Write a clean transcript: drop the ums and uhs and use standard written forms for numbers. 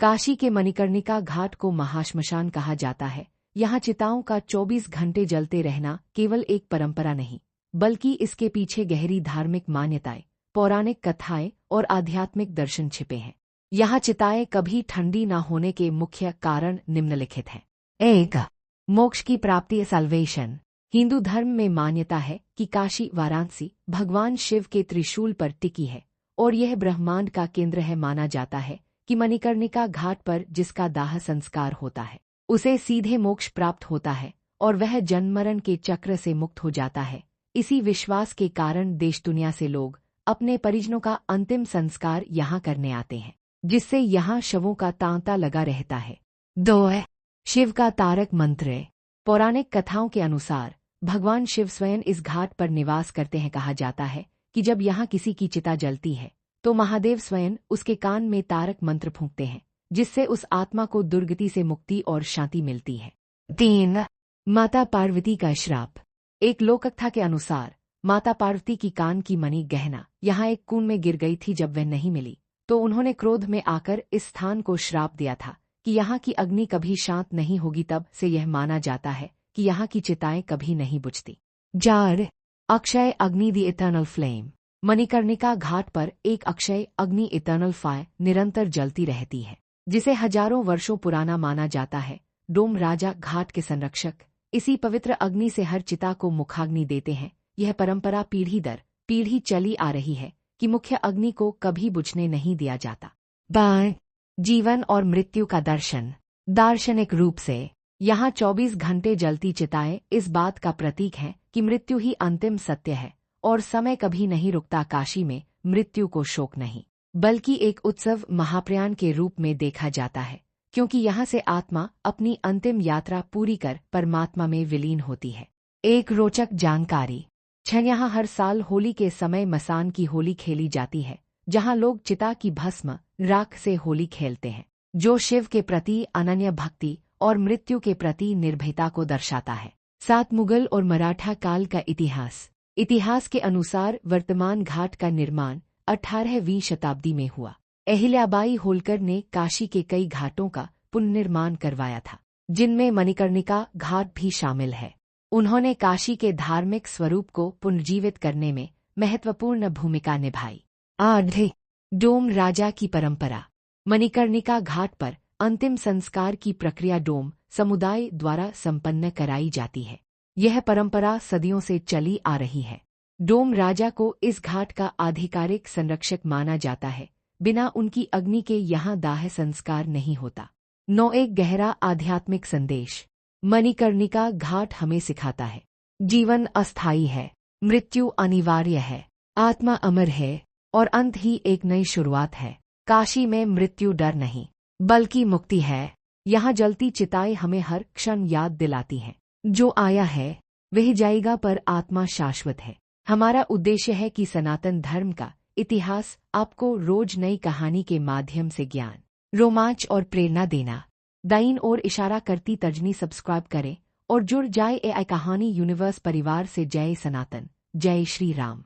काशी के मणिकर्णिका घाट को महाश्मशान कहा जाता है। यहाँ चिताओं का 24 घंटे जलते रहना केवल एक परंपरा नहीं, बल्कि इसके पीछे गहरी धार्मिक मान्यताएं, पौराणिक कथाएं और आध्यात्मिक दर्शन छिपे हैं। यहाँ चिताएं कभी ठंडी न होने के मुख्य कारण निम्नलिखित हैं। 1. मोक्ष की प्राप्ति सल्वेशन। हिंदू धर्म में मान्यता है कि काशी वाराणसी भगवान शिव के त्रिशूल पर टिकी है और यह ब्रह्मांड का केंद्र है। माना जाता है कि मणिकर्णिका घाट पर जिसका दाह संस्कार होता है उसे सीधे मोक्ष प्राप्त होता है और वह जन्म मरण के चक्र से मुक्त हो जाता है। इसी विश्वास के कारण देश दुनिया से लोग अपने परिजनों का अंतिम संस्कार यहाँ करने आते हैं, जिससे यहाँ शवों का तांता लगा रहता है। 2. शिव का तारक मंत्र। पौराणिक कथाओं के अनुसार भगवान शिव स्वयं इस घाट पर निवास करते हैं। कहा जाता है कि जब यहाँ किसी की चिता जलती है तो महादेव स्वयं उसके कान में तारक मंत्र फूंकते हैं, जिससे उस आत्मा को दुर्गति से मुक्ति और शांति मिलती है। 3. माता पार्वती का श्राप। एक लोककथा के अनुसार माता पार्वती की कान की मणि गहना यहाँ एक कुंड में गिर गई थी। जब वह नहीं मिली तो उन्होंने क्रोध में आकर इस स्थान को श्राप दिया था कि यहाँ की अग्नि कभी शांत नहीं होगी। तब से यह माना जाता है कि यहाँ की चिताएं कभी नहीं बुझती। 4. अक्षय अग्नि द इटर्नल फ्लेम। मणिकर्णिका घाट पर एक अक्षय अग्नि इटर्नल फायर निरंतर जलती रहती है, जिसे हजारों वर्षों पुराना माना जाता है। डोम राजा घाट के संरक्षक इसी पवित्र अग्नि से हर चिता को मुखाग्नि देते हैं। यह परंपरा पीढ़ी दर पीढ़ी चली आ रही है कि मुख्य अग्नि को कभी बुझने नहीं दिया जाता। 5. जीवन और मृत्यु का दर्शन। दार्शनिक रूप से यहाँ 24 घंटे जलती चिताएं इस बात का प्रतीक हैं कि मृत्यु ही अंतिम सत्य है और समय कभी नहीं रुकता। काशी में मृत्यु को शोक नहीं, बल्कि एक उत्सव महाप्रयाण के रूप में देखा जाता है, क्योंकि यहाँ से आत्मा अपनी अंतिम यात्रा पूरी कर परमात्मा में विलीन होती है। एक रोचक जानकारी। यहाँ हर साल होली के समय मसान की होली खेली जाती है, जहाँ लोग चिता की भस्म राख से होली खेलते हैं, जो शिव के प्रति अनन्य भक्ति और मृत्यु के प्रति निर्भयता को दर्शाता है। 7. मुगल और मराठा काल का इतिहास। इतिहास के अनुसार वर्तमान घाट का निर्माण 18वीं शताब्दी में हुआ। अहिल्याबाई होलकर ने काशी के कई घाटों का पुनर्निर्माण करवाया था, जिनमें मणिकर्णिका घाट भी शामिल है। उन्होंने काशी के धार्मिक स्वरूप को पुनर्जीवित करने में महत्वपूर्ण भूमिका निभाई। 8. डोम राजा की परंपरा। मणिकर्णिका घाट पर अंतिम संस्कार की प्रक्रिया डोम समुदाय द्वारा संपन्न कराई जाती है। यह परंपरा सदियों से चली आ रही है। डोम राजा को इस घाट का आधिकारिक संरक्षक माना जाता है। बिना उनकी अग्नि के यहाँ दाह संस्कार नहीं होता। 9. एक गहरा आध्यात्मिक संदेश। मणिकर्णिका घाट हमें सिखाता है, जीवन अस्थायी है, मृत्यु अनिवार्य है, आत्मा अमर है और अंत ही एक नई शुरुआत है। काशी में मृत्यु डर नहीं, बल्कि मुक्ति है। यहाँ जलती चिताएं हमें हर क्षण याद दिलाती हैं, जो आया है वह जाएगा पर आत्मा शाश्वत है। हमारा उद्देश्य है कि सनातन धर्म का इतिहास आपको रोज नई कहानी के माध्यम से ज्ञान, रोमांच और प्रेरणा देना। दाईं ओर इशारा करती तर्जनी सब्सक्राइब करें और जुड़ जाए AI कहानी यूनिवर्स परिवार से। जय सनातन, जय श्री राम।